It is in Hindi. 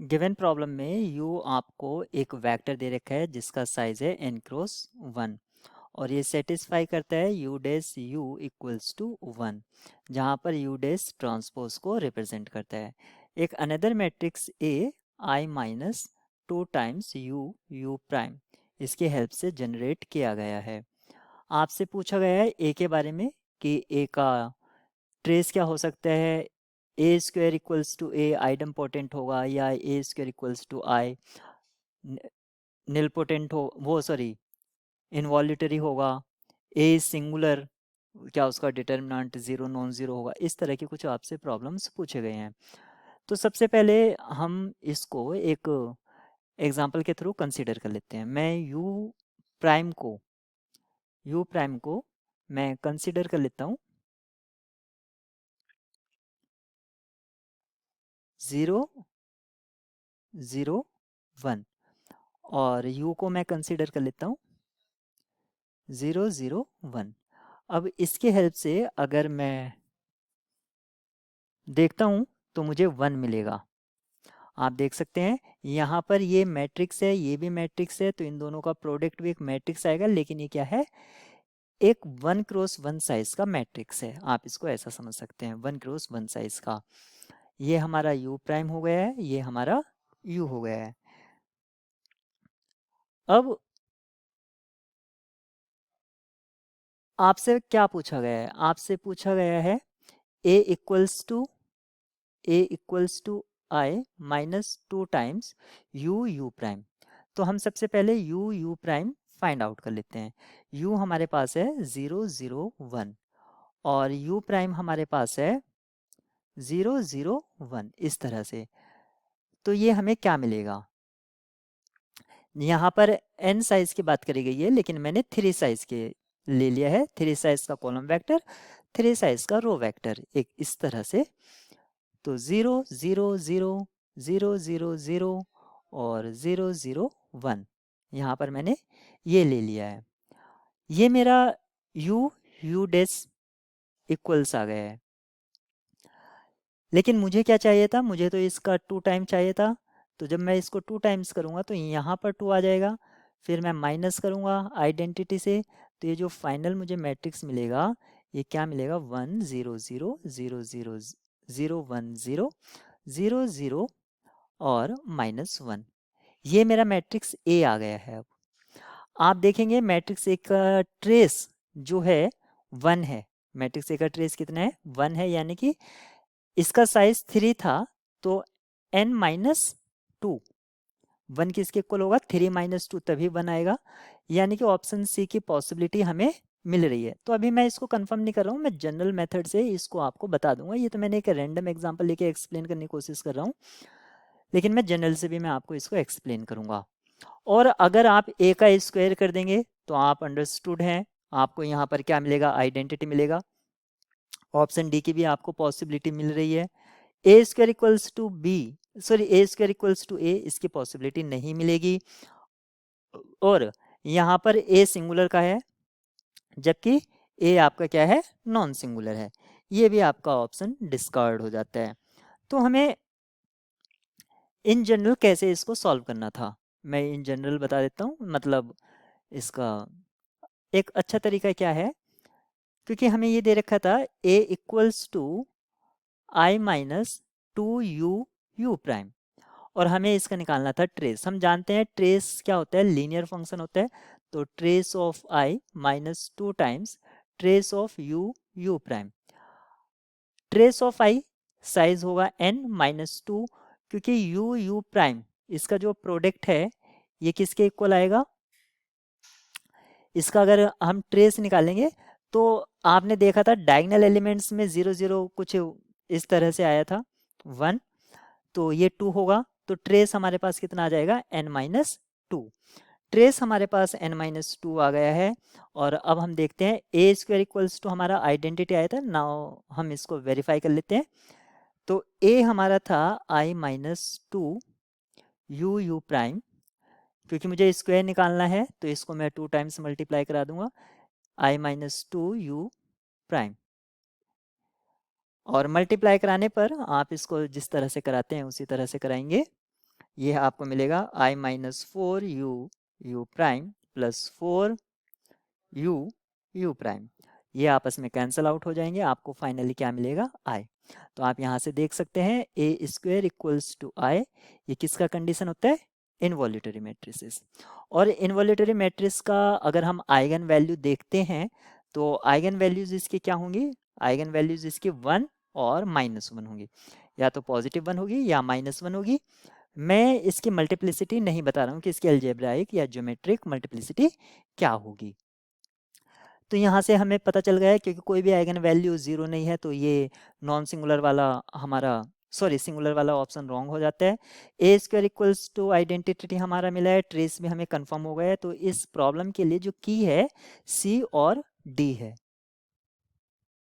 गिवन प्रॉब्लम में यू आपको एक वेक्टर दे रखा है जिसका साइज है n क्रॉस 1 और ये सेटिस्फाई करता है U dash U equals to 1 जहाँ पर यू डैश ट्रांसपोज को रिप्रेजेंट करता है। एक another matrix A I minus 2 times U U prime इसके हेल्प से जनरेट किया गया है। आपसे पूछा गया है ए के बारे में कि ए का ट्रेस क्या हो सकता है। A square equals to A idempotent होगा या A square equals to I nilpotent हो वो सॉरी इनवॉल्यूटरी होगा। ए सिंगुलर क्या उसका डिटर्मिनेंट जीरो नॉन जीरो होगा। इस तरह के कुछ आपसे प्रॉब्लम्स पूछे गए हैं। तो सबसे पहले हम इसको एक एग्जांपल के थ्रू कंसीडर कर लेते हैं। मैं प्राइम को यू प्राइम को मैं कंसीडर कर लेता हूँ 0 0 1 और यू को मैं कंसीडर कर लेता हूँ 0 0 1। अब इसके हेल्प से अगर मैं देखता हूँ तो मुझे 1 मिलेगा। आप देख सकते हैं यहाँ पर ये मैट्रिक्स है ये भी मैट्रिक्स है तो इन दोनों का प्रोडक्ट भी एक मैट्रिक्स आएगा, लेकिन ये क्या है एक 1 क्रॉस 1 साइज का मैट्रिक्स है। आप इसको ऐसा समझ सकते हैं 1 क्रॉस 1 साइज का। ये हमारा यू प्राइम हो गया है, ये हमारा यू हो गया है। अब आपसे क्या पूछा गया है, आपसे पूछा गया है A equals to I minus 2 times U U prime. तो हम सबसे पहले U U prime find out कर लेते हैं। यू हमारे पास है 0 0 1 और यू प्राइम हमारे पास है 0 0 1 इस तरह से। तो ये हमें क्या मिलेगा, यहाँ पर n साइज की बात करी गई है लेकिन मैंने 3 साइज के ले लिया है। 3 साइज का कॉलम वेक्टर 3 साइज का रो वेक्टर एक इस तरह से। तो 0 0 0 0 0 0 और 0 0 1 यहाँ पर मैंने ये ले लिया है। ये मेरा u u डैश इक्वल्स आ गया है। लेकिन मुझे क्या चाहिए था, मुझे तो इसका 2 टाइम चाहिए था। तो जब मैं इसको 2 टाइम्स करूँगा तो यहाँ पर 2 आ जाएगा, फिर मैं माइनस करूँगा आइडेंटिटी से। तो ये जो फाइनल मुझे मैट्रिक्स मिलेगा ये क्या मिलेगा 1 0 0 0 0 0 1 0 0 0 और -1। ये मेरा मैट्रिक्स ए आ गया है। अब आप देखेंगे मैट्रिक्स ए का ट्रेस जो है 1 है। मैट्रिक्स ए का ट्रेस कितना है 1 है, यानी कि इसका साइज 3 था तो n माइनस टू 1 किसके इक्वल होगा 3 माइनस टू तभी 1 आएगा। यानी कि ऑप्शन सी की पॉसिबिलिटी हमें मिल रही है। तो अभी मैं इसको कंफर्म नहीं कर रहा हूँ, मैं जनरल मेथड से इसको आपको बता दूंगा। ये तो मैंने एक रैंडम एग्जांपल लेके एक्सप्लेन करने की कोशिश कर रहा हूँ, लेकिन मैं जनरल से भी मैं आपको इसको एक्सप्लेन करूंगा। और अगर आप ए का स्क्वायर कर देंगे तो आप अंडरस्टूड हैं, आपको यहाँ पर क्या मिलेगा आइडेंटिटी मिलेगा। ऑप्शन डी की भी आपको पॉसिबिलिटी मिल रही है। A square equals to B sorry A square equals to A इसकी पॉसिबिलिटी नहीं मिलेगी। और यहाँ पर ए सिंगुलर का है जबकि ए आपका क्या है नॉन सिंगुलर है। ये भी आपका ऑप्शन डिस्कार्ड हो जाता है। तो हमें इन जनरल कैसे इसको सॉल्व करना था मैं इन जनरल बता देता हूँ। मतलब इसका एक अच्छा तरीका क्या है, क्योंकि हमें ये दे रखा था a इक्वल्स to I minus two U U prime और हमें इसका निकालना था ट्रेस। हम जानते हैं ट्रेस क्या होता है लीनियर फंक्शन होता है। तो trace of I minus two times trace of you U prime. Trace of I size होगा n माइनस टू, क्योंकि यू यू प्राइम इसका जो प्रोडक्ट है ये किसके इक्वल आएगा। इसका अगर हम ट्रेस निकालेंगे तो आपने देखा था डायगोनल एलिमेंट्स में 0 0 कुछ इस तरह से आया था 1, तो ये 2 होगा। तो ट्रेस हमारे पास कितना आ जाएगा n माइनस टू। ट्रेस हमारे पास n माइनस टू आ गया है। और अब हम देखते हैं ए स्क्वायर इक्वल्स टू हमारा आइडेंटिटी आया था। नाउ हम इसको वेरीफाई कर लेते हैं। तो ए हमारा था I minus two U U prime, क्योंकि मुझे स्क्वायर निकालना है तो इसको मैं 2 टाइम्स मल्टीप्लाई करा दूंगा आई माइनस टू यू प्राइम। और मल्टीप्लाई कराने पर आप इसको जिस तरह से कराते हैं उसी तरह से कराएंगे। ये आपको मिलेगा i minus 4u u prime plus 4u u prime. ये आपस में कैंसल आउट हो जाएंगे, आपको फाइनली क्या मिलेगा i। तो आप यहाँ से देख सकते हैं ए स्क्वेयर इक्वल्स टू i, ये किसका कंडीशन होता है, इनवॉल्यूटरी मैट्रिसेस। और इनवॉल्यूटरी मैट्रिक्स का अगर हम आइगन वैल्यू देखते हैं तो आइगन वैल्यूज इसकी क्या होंगी, आइगन वैल्यूज इसकी 1 और -1 होंगी, या तो पॉजिटिव 1 होगी या -1 होगी। मैं इसकी मल्टीप्लिसिटी नहीं बता रहा हूँ कि इसकी अलजेब्राइक या ज्योमेट्रिक मल्टीप्लिसिटी क्या होगी। तो यहाँ से हमें पता चल गया है क्योंकि कोई भी आइगन वैल्यू 0 नहीं है तो ये नॉन सिंगुलर वाला हमारा सिंगुलर वाला ऑप्शन रॉन्ग हो जाता है। A square equals to identity हमारा मिला है, ट्रेस भी हमें कंफर्म हो गया है। तो इस प्रॉब्लम के लिए जो की है सी और डी है।